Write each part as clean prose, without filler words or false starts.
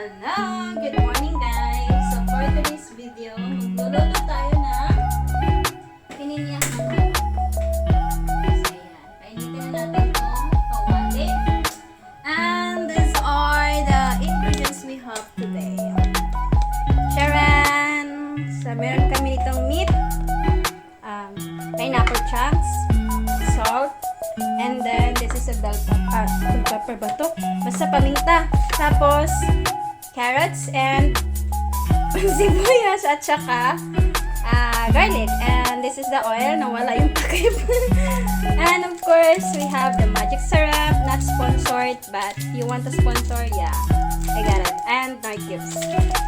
Hello! Good morning guys! So for today's video, magluluto tayo ng pininyahan. So ayan, painitin na natin itong kawali. And these are the ingredients we have today. Sharon! So meron kami nitong meat, pineapple chunks, salt, and then this is a bell pepper ba to? Basta paminta. Tapos, carrots and sibuyas at saka garlic. And this is the oil. Nawala yung takip. And of course, we have the magic syrup. Not sponsored, but you want to sponsor? Yeah, I got it. And nor cubes.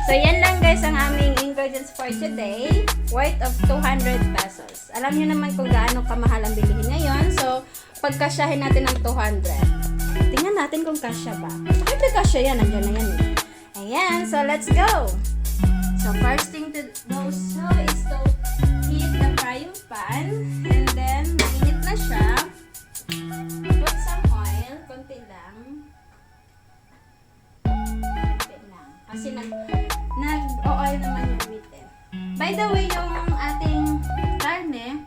So, yan lang guys ang aming ingredients for today. Worth of 200 pesos. Alam nyo naman kung gaano kamahal ang bilihin ngayon. So, pagkasyahin natin ng 200. Tingnan natin kung kasya ba. Bakit na kasya yan? Nandiyan na yan eh. Ayan, so let's go! So first thing to do is to heat the frying pan. And then, mainit na siya. Put some oil. Konti lang. Konti lang. Kasi nag-oil naman yung meat eh. By the way, yung ating karne,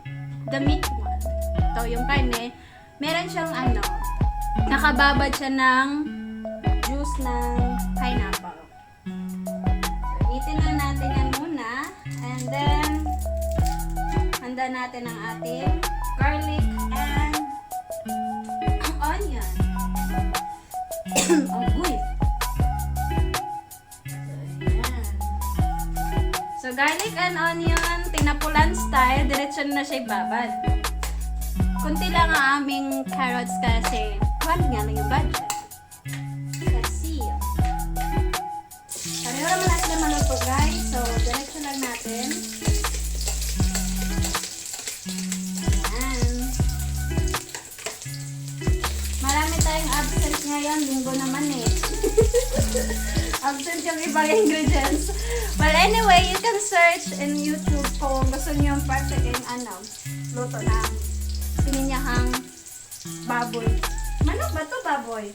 the meat one. Ito yung karne, meron siyang nakababad siya ng juice ng pineapple. So, initin na natin yan muna. And then, handa natin ang ating garlic and onion. Agoy! So, garlic and onion, tinapulan style, diretso na siya ibabad. Kunti lang ang aming carrots kasi wala nga lang yung budget. Kasi pareho naman natin naman ito guys. So, diretso lang natin. Ayan. Marami tayong absent ngayon. Linggo naman eh. Absent yung ibang ingredients. Well, anyway, you can search in YouTube kung gusto nyo yung perfect luto na pininyahang baboy. Manok ba to baboy?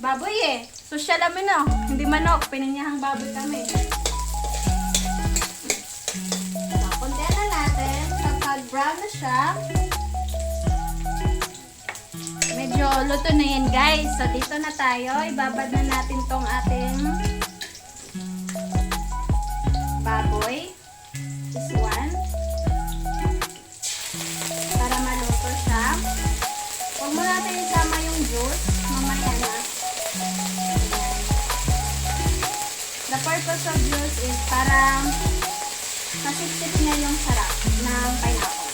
Baboy eh. Social namin hindi manok. Pininyahang baboy kami. So, konti na natin. Kapag brown na siya, medyo luto na yan guys. So, dito na tayo. Ibabad na natin tong ating baboy. This one. Para maluto siya. Huwag mo natin isama yung juice. Mamaya na. The purpose of juice is para masipsip niya yung sarap ng pineapple.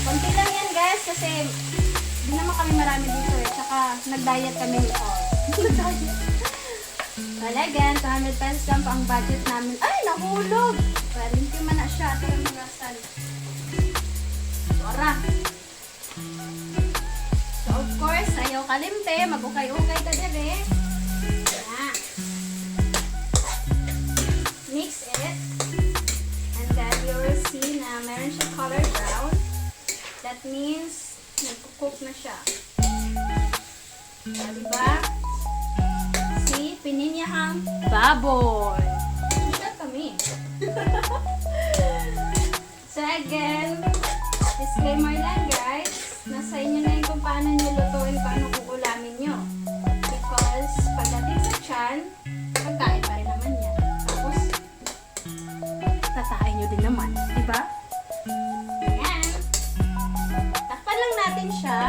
Konti lang yan guys kasi hindi naman kami marami dito eh. Tsaka nag-diet kami nito. Nag-diet. Well again, 200 pesos lang po ang budget namin. Ay, nahulog! Well, hindi man na siya. Ito yung magasan. Tora! So, of course, ayaw kalimte. Mag-ukay-ukay ka din eh. Yeah. Mix it. And then you will see na meron siya color brown. That means, nagkukook na siya. So, diba? See? Pininyahang baboy. Shut kami. So again, disclaimer lang guys, nasa inyo na yung kung paano nyo lutuin, paano kukulamin nyo. Because pagdating sa tiyan, pagkain pa rin naman yan. Tapos, tatahay nyo din naman. Diba? Ayan. Takpan lang natin siya.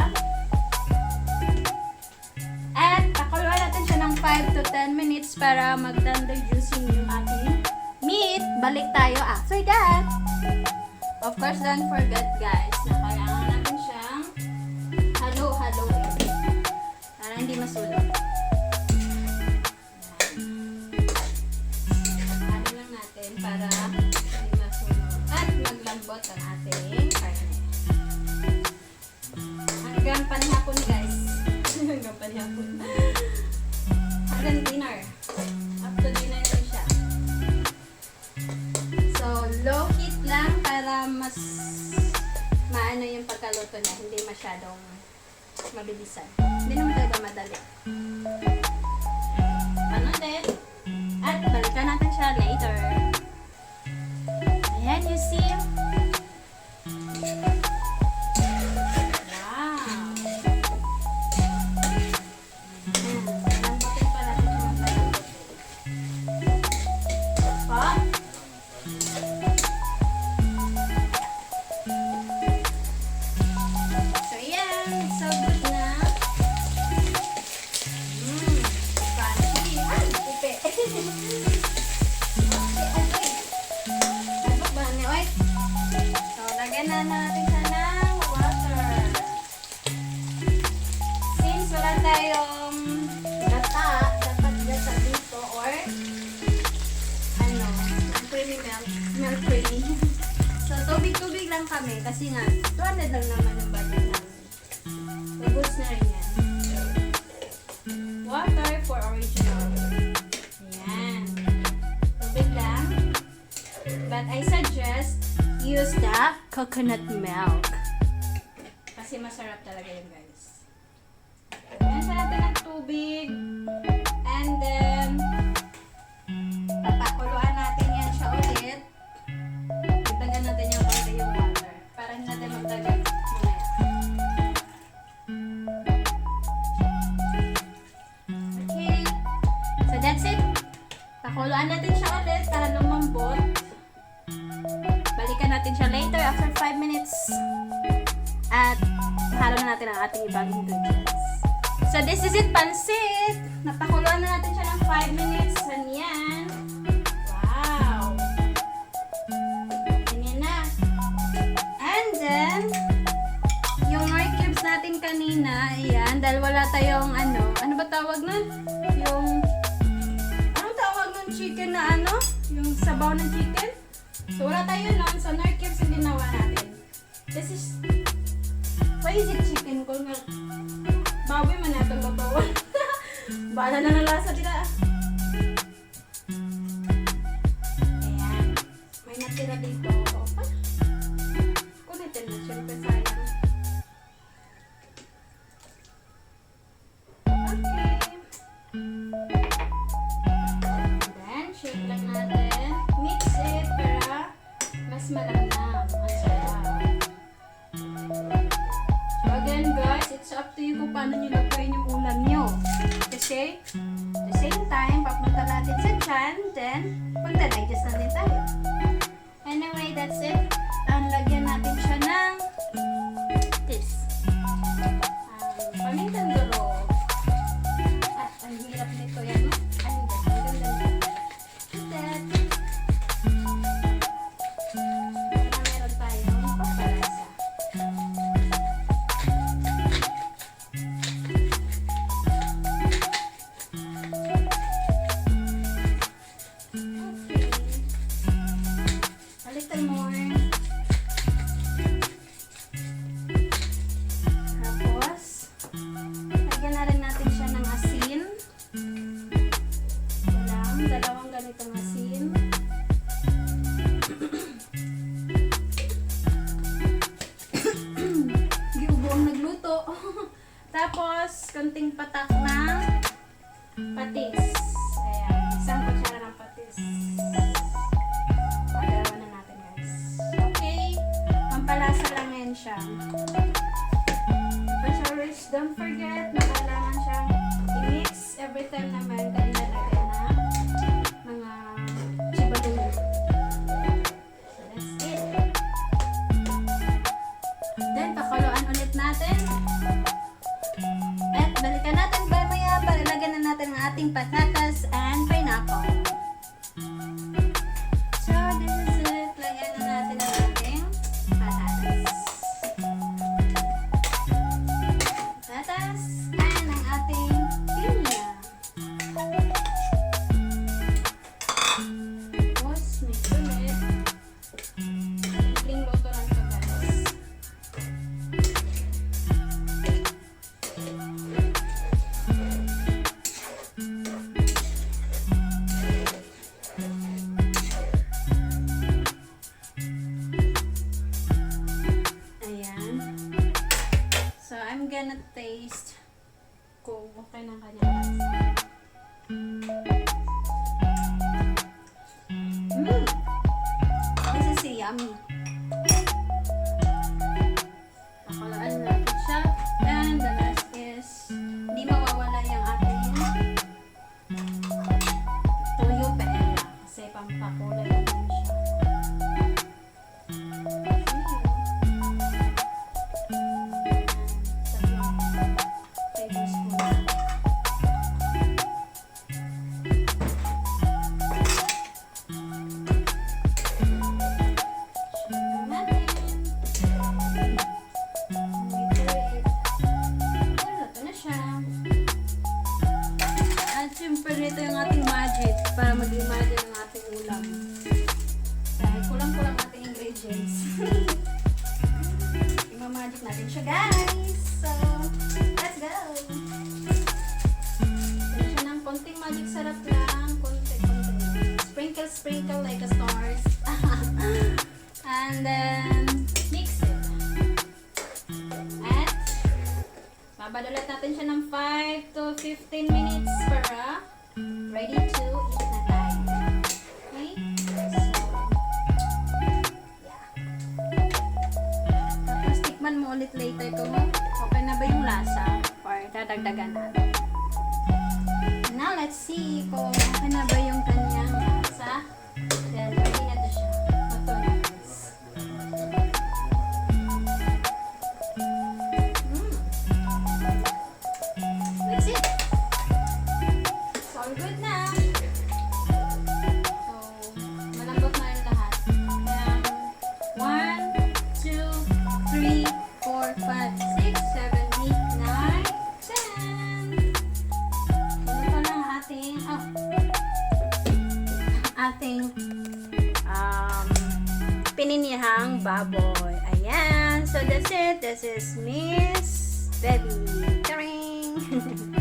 At pakuluan natin siya ng 5 to 10 minutes para mag-tender juicing yung ating meat. Balik tayo after that. Of course, don't forget guys, na kailangan natin siyang halo-haloin para hindi masulog. Halo lang natin para hindi masulog at maglambot ang ating karne. Hanggang panihapon guys. Hanggang panihapon. Hanggang dinner. Up to dinner rin siya. So, low heat lang para mas maano yung pagkaluto niya. Hindi masyadong mabilisan. Hindi madali. Panulit. At balikan natin siya later. Ayan, you see? Wow! Lambutin pa natin siya ng pa. So, ayan. It's so good na. Fancy. Ay, ipe. So, lagyan na natin siya ng water. Since wala tayong gata, dapat gata dito or creamy milk creamy. So, tubig-tubig lang kami kasi nga 200 lang naman yung butter namin. So, goods na rin yan. Water for original. Ayan. Tubig lang. But I suggest use the coconut milk. Kasi masarap talaga yun, guys. Ayan siya natin ng tubig. And then, papakuluan natin yan siya ulit. Dagdagan natin yung konti yung water. Para hindi natin magdagan mamaya. Okay. So that's it. Pakuluan natin siya ulit para lumambot. Balikan natin siya later after 5 minutes. At halo na natin ang ating ibang ingredients. So this is it, pansit. Napakuluan na natin siya ng 5 minutes. Ganyan. Wow. Ganyan na. And then, yung nor cubes natin kanina, ayan, dahil wala tayong ano ba tawag nun? Anong tawag nun chicken na yung sabaw ng chicken? So, wala tayo nun. So, nor cubes yung ginawa natin. This is, why is it chicken ko nga? Baboy man natin babawan. Baala na ng lasa dila. Ayan. May natira dito. Kulitin na. Siyempre sayang. Okay. Then, shake lang natin. Mix it para mas malamnam. Ang sarap. So again guys, it's up to you kung paano nyo lagawin yung ulam nyo. Kasi, at the same time, papunta natin sa tiyan, then, magda-digest na din tayo. Anyway, that's it. Lagyan natin siya ng this. Pamintang durog. Ang hirap nito yan, no? Ang ganda. That. Meron tayong pampalasa. Tapos, konting patak ng patis. Ayan, isang kutsara ng patis. Pagalawan na natin, guys. Okay, pampalasa lang yan siya. But don't forget na kailangan siyang i-mix every time naman na ilalagay na mga chibalulu. So, that's it. Then, pakuluan ulit natin. Balikan natin mamaya para ilagyan na natin ang ating patatas and pineapple. So, this is it. Lagyan na natin ang ating patatas. Patatas and ang ating pinya. Tapos, may sulit. Simpleng luto lang ito, guys. I'm gonna taste kung okay ng kanyang lasa. This is yummy. Nakalaan natin siya. And the last is, hindi mawawala yung ating toyo paella. Kasi pampakulay din siya. Ito yung ating magic para mag-imagine ang ating ulam. Dahil kulang-kulang ating ingredients. Ima-magic natin siya, guys! So, let's go! Ito siya ng konting magic sarap lang. Konti-konti. Sprinkle like a stars. And then, mix it. At, babalulat natin siya ng 5 to 15 minutes para ready to eat na tayo. Okay? So, yeah. Tapos, tikman mo ulit later kung okay na ba yung lasa or dadagdagan natin. Now, let's see kung okay na ba yung kanyang lasa. Then, ready na to siya. Ito na, guys. That's it. All good na. So, malambot na yung lahat. 1, 2, 3, 4, 5, 6, 7, 8, 9, 10. Ito pa lang ating pininihang baboy. Ayan. So, that's it. This is Miss Debbie. Taring!